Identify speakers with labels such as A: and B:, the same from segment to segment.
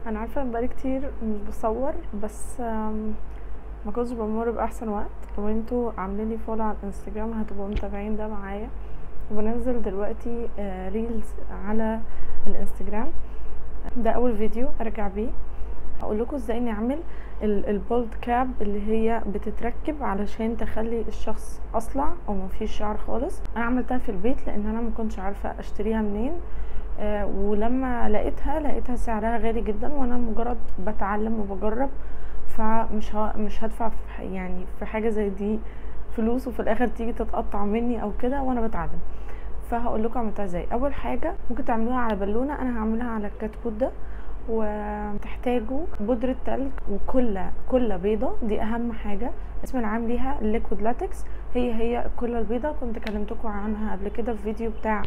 A: انا عارفه ان بقالي كتير مش بصور، بس ما كنتش بمر باحسن وقت. لو انتوا عاملين لي فولو على الانستجرام هتبقوا متابعين ده معايا. وبنزل دلوقتي ريلز على الانستجرام. ده اول فيديو ارجع بيه هقول لكم ازاي نعمل البولد كاب اللي هي بتتركب علشان تخلي الشخص اصلع او ما فيش شعر خالص. انا عملتها في البيت لان انا ما كنتش عارفه اشتريها منين. ولما لقيتها سعرها غالي جدا، وانا مجرد بتعلم وبجرب، مش هدفع يعني في حاجه زي دي فلوس وفي الاخر تيجي تتقطع مني او كده وانا بتعلم. فهقول لكم عملتها ازاي. اول حاجه ممكن تعملوها على بالونه، انا هعملها على الكتكوت ده. وتحتاجوا بودرة تلج وكل بيضة، دي اهم حاجة. اسم العام ليها ليكويد لاتكس، هي الكلة البيضة. كنت كلمتكم عنها قبل كده في فيديو بتاع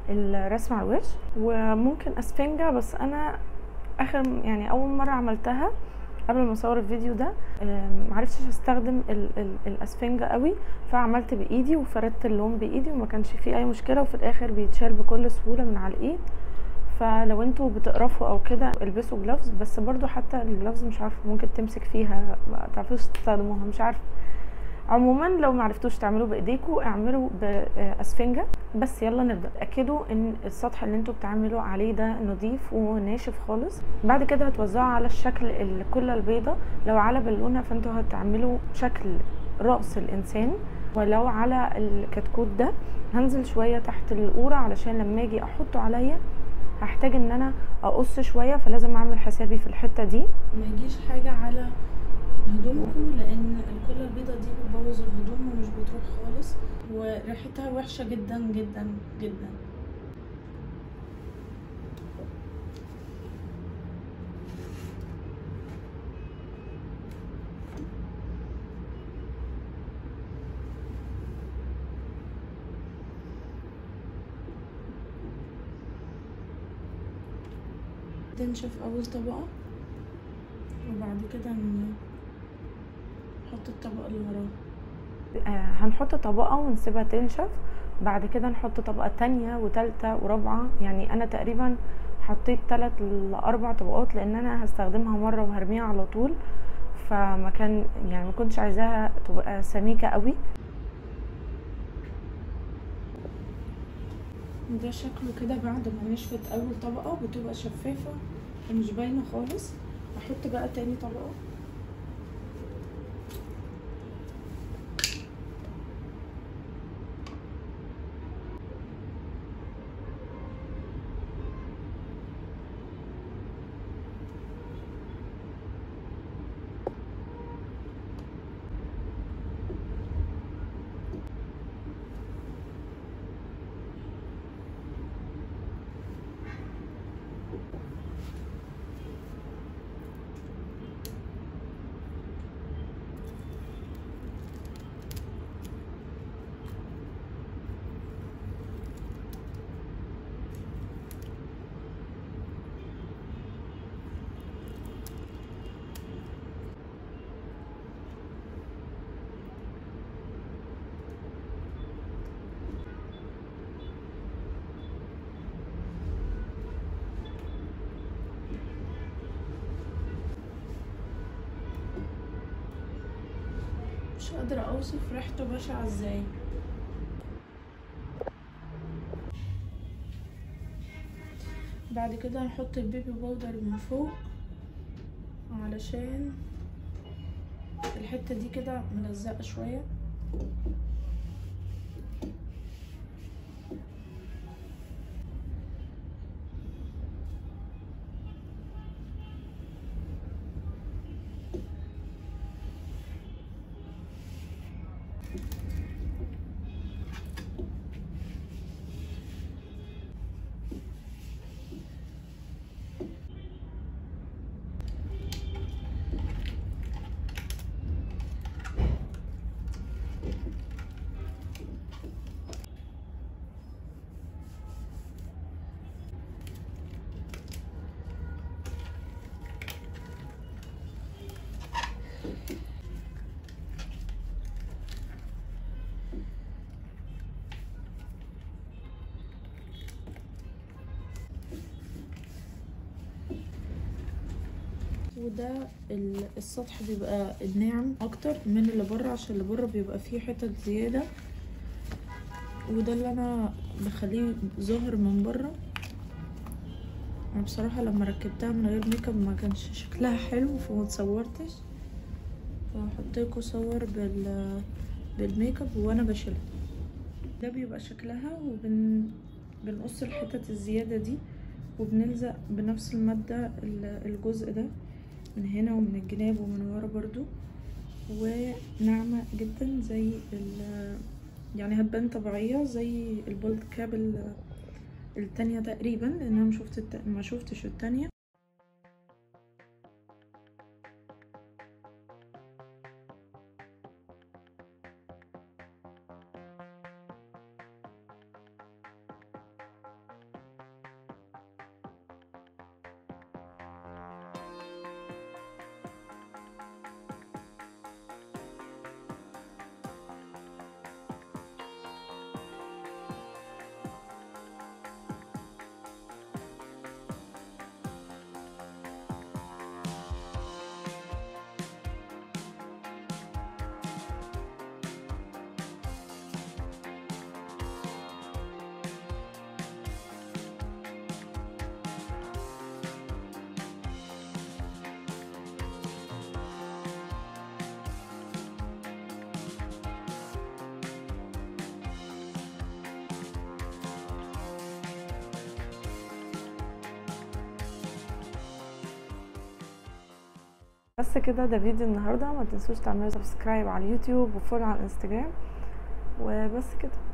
A: الرسم على الوش. وممكن اسفنجة، بس انا يعني اول مرة عملتها قبل ما اصور الفيديو ده معرفتش استخدم الاسفنجة قوي، فعملت بايدي وفردت اللون بايدي وما كانش فيه اي مشكلة، وفي الاخر بيتشال بكل سهولة من على الايد. فلو انتوا بتقرفوا او كده البسوا جلافز، بس برضو حتى الجلافز مش عارفه ممكن تمسك فيها، ما تعرفوش تستخدموها، مش عارفه. عموما لو معرفتوش تعملوا بايديكوا اعملوا باسفنجه. بس يلا نبدا. اتاكدوا ان السطح اللي انتوا بتعملوا عليه ده نظيف وناشف خالص. بعد كده هتوزعوا على الشكل الكله البيضه. لو على بالونه فانتوا هتعملوا شكل راس الانسان، ولو على الكتكوت ده هنزل شويه تحت القوره علشان لما اجي احطه عليا هحتاج ان انا اقص شويه، فلازم اعمل حسابي في الحته دي
B: ما يجيش حاجه على هدومكم، لان الكلة البيضة دي بتبوظ الهدوم ومش بتروح خالص، وريحتها وحشة جدا جدا جدا. تنشف اول طبقة، وبعد كده نحط الطبقة اللي وراها.
A: هنحط طبقه ونسيبها تنشف. بعد كده نحط طبقه تانية وتالتة ورابعه. يعني انا تقريبا حطيت 3 ل 4 طبقات، لان انا هستخدمها مره وهرميها على طول، فما كان يعني ما كنتش عايزاها تبقى سميكه قوي.
B: ده شكله كده بعد ما نشفت اول طبقة، بتبقى شفافة ومش باينة خالص. احط بقى تاني طبقة. مش قادرة اوصف ريحته بشعة ازاي. بعد كده هنحط البيبي باودر من فوق، علشان الحتة دي كده ملزقة شوية. وده السطح بيبقى ناعم اكتر من اللي بره، عشان اللي بره بيبقى فيه حتت زياده، وده اللي انا بخليه ظاهر من بره. انا بصراحه لما ركبتها من غير ميك اب ما كانش شكلها حلو فما اتصورتش، فهحط لكم صور بالميك اب وانا بشيلها. ده بيبقى شكلها، بنقص الحتت الزياده دي وبنلزق بنفس الماده الجزء ده من هنا ومن الجناب ومن ورا برضو، وناعمه جدا زي يعني هتبان طبيعيه زي البولد كاب التانية تقريبا، لان انا ما شفتش التانية.
A: بس كده، ده فيديو النهارده. ما تنسوش تعملوا سبسكرايب على اليوتيوب وفولو على الانستجرام، وبس كده.